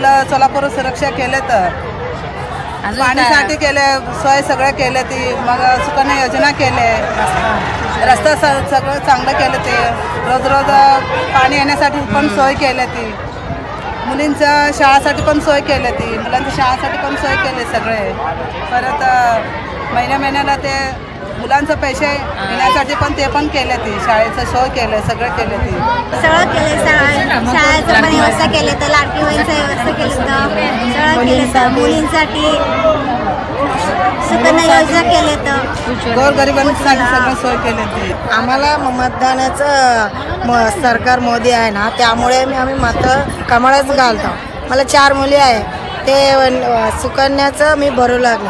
आपलं सोलापूर सुरक्षा केले तर पाणीसाठी केले, सोय सगळं केले ती, मग सुकन्या योजना केले, रस्ता सगळं चांगलं केलं ते, रोज रोज पाणी येण्यासाठी पण सोय केली ती, मुलींच्या शाळासाठी पण सोय केली ती, मुलांच्या शाळासाठी पण सोय केले सगळे. परत महिन्याला ते मुलांचं पैसे घेण्यासाठी पण ते पण केले ती, शाळेचं सोय केलं, सगळं केलं ती, सगळं केलं. शाळेचं पण व्यवस्था केली तर, लाडकी बहीणचं व्यवस्था केली तर, सगळं केलं तर, मुलींसाठी सुकन्या योजना केले तर, गोरगरिबांसाठी सगळं सोय केली ती. आम्हाला मतदानाचं सरकार मोदी आहे ना, त्यामुळे आम्ही मत कमळच घालतो. मला 4 मुली आहे, ते सुकन्याचं मी भरू लागले.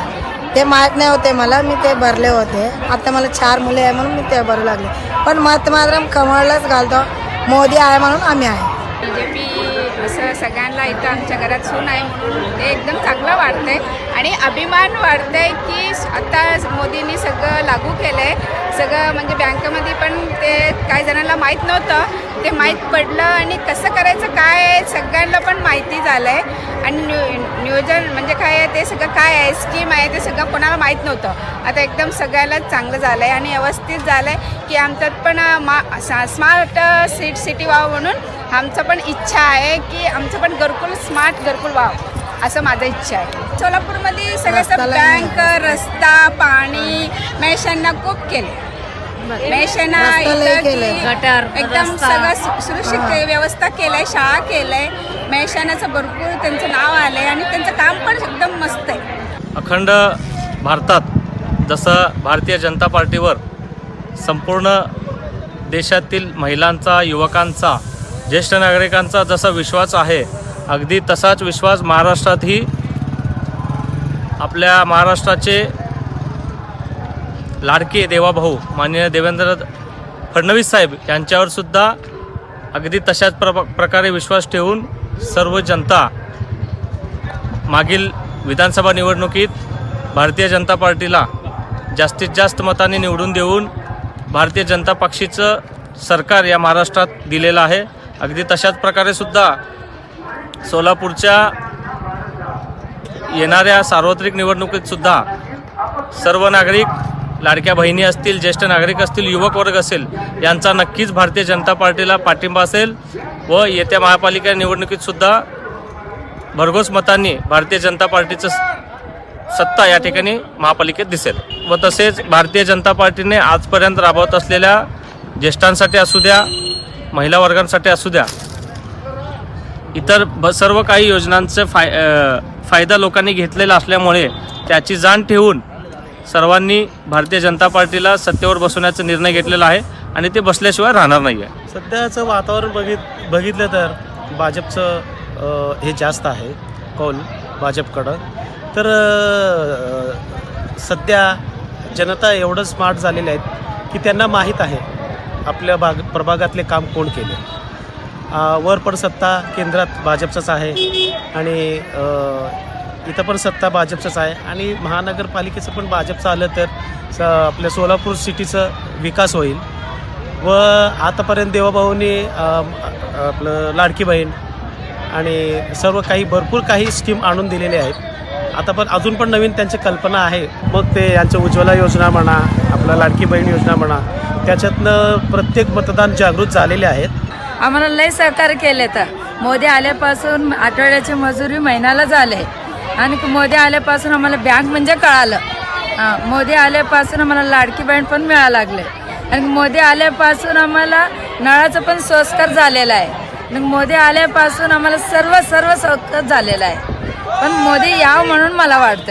ते माहीत नाही होते मला, मी ते भरले होते. आता मला 4 मुले आहे म्हणून मी ते भरू लागले. पण मत मात्र कमळलाच घालतो. मोदी आहे म्हणून आम्ही आहे. BJP असं सगळ्यांना इथं आमच्या घरात सून आहे म्हणून ते एकदम चांगलं वाटतंय आणि अभिमान वाटतंय की आता मोदींनी सगळं लागू केलं आहे. सगळं म्हणजे बँकेमध्ये पण ते काही जणांना माहीत नव्हतं, ते माहीत पडलं आणि कसं करायचं काय आहे सगळ्यांना पण माहिती झालं आहे. आणि नियोजन म्हणजे काय आहे ते सगळं काय आहे स्कीम आहे ते सगळं कोणाला माहीत नव्हतं. आता एकदम सगळ्यालाच चांगलं झालं आहे आणि व्यवस्थित झालं आहे की आमच्यात पण स्मार्ट सिटी व्हावं म्हणून आमचं पण इच्छा आहे की आमचं पण घरकुल स्मार्ट घरकुल व्हावं असं माझं इच्छा आहे. सोलापूरमध्ये सगळं बँक, रस्ता, पाणी, मेषांना खूप केले. मेषांना गटर एकदम सगळं सुरक्षित व्यवस्था केलंय, शाळा केलंय, मेषानाचं भरपूर त्यांचं नाव आलंय आणि त्यांचं काम पण एकदम मस्त आहे. अखंड भारतात जसं भारतीय जनता पार्टीवर संपूर्ण देशातील महिलांचा, युवकांचा, ज्येष्ठ नागरिकांचा जसा विश्वास आहे, अगदी तसाच विश्वास महाराष्ट्रातही आपल्या महाराष्ट्राचे लाडके देवाभाऊ माननीय देवेंद्र फडणवीस साहेब यांच्यावर सुद्धा अगदी तशाच प्रकारे विश्वास ठेवून सर्व जनता मागील विधानसभा निवडणुकीत भारतीय जनता पार्टीला जास्तीत जास्त मताने निवडून देऊन भारतीय जनता पक्षाचं सरकार या महाराष्ट्रात दिलेलं आहे. अगदी तशाच प्रकारे सुद्धा सोलापूरच्या येणाऱ्या सार्वत्रिक निवडणुकीत सुद्धा सर्व नागरिक, लाडक्या बहिणी असतील, ज्येष्ठ नागरिक असतील, युवक वर्ग असेल, यांचा नक्कीच भारतीय जनता पार्टीला पाठिंबा असेल व येत्या महापालिका निवडणुकीतसुद्धा भरघोस मतांनी भारतीय जनता पार्टीचं सत्ता या ठिकाणी महापालिकेत दिसेल. व तसेच भारतीय जनता पार्टीने आजपर्यंत राबवत असलेल्या ज्येष्ठांसाठी असू द्या, महिला वर्गांसाठी असू द्या, इतर सर्व काही योजनांचा फायदा लोकांनी घेतलेला असल्यामुळे त्याची जाण ठेवून सर्वांनी भारतीय जनता पार्टीला सत्तेवर बसवण्याचा निर्णय घेतलेला आहे आणि ते बसल्याशिवाय राहणार नाही आहे. सध्याचं वातावरण बघितलं तर भाजपचं हे जास्त आहे, कौल भाजपकडं. तर सध्या जनता एवढं स्मार्ट झालेले आहेत की त्यांना माहीत आहे आपल्या प्रभागातले काम कोण केले. वर पण सत्ता केंद्रात भाजपचंच आहे आणि इथं पण सत्ता भाजपचंच आहे आणि महानगरपालिकेचं पण भाजपचं आलं तर आपल्या सोलापूर सिटीचं विकास होईल. व आतापर्यंत देवाभाऊंनी आपलं लाडकी बहीण आणि सर्व काही भरपूर काही स्कीम आणून दिलेले आहेत. आता पण अजून पण नवीन त्यांची कल्पना आहे. मग ते यांचं उज्ज्वला योजना म्हणा, आपलं लाडकी बहीण योजना म्हणा, त्याच्यातनं प्रत्येक मतदान जागृत झालेले आहेत. आम्हाला लय सहकार्य केले तर मोदी आल्यापासून आठवड्याची मजुरी महिन्याला झाले आणि मोदी आल्यापासून आम्हाला बँक म्हणजे कळालं. मोदी आल्यापासून आम्हाला लाडकी बहीण पण मिळायला लागले आणि मोदी आल्यापासून आम्हाला नळाचं पण सोयीस्कर झालेलं आहे. आणि मोदी आल्यापासून आम्हाला सर्व सोयीस्कर झालेलं आहे. पण मोदी यावं म्हणून मला वाटतं.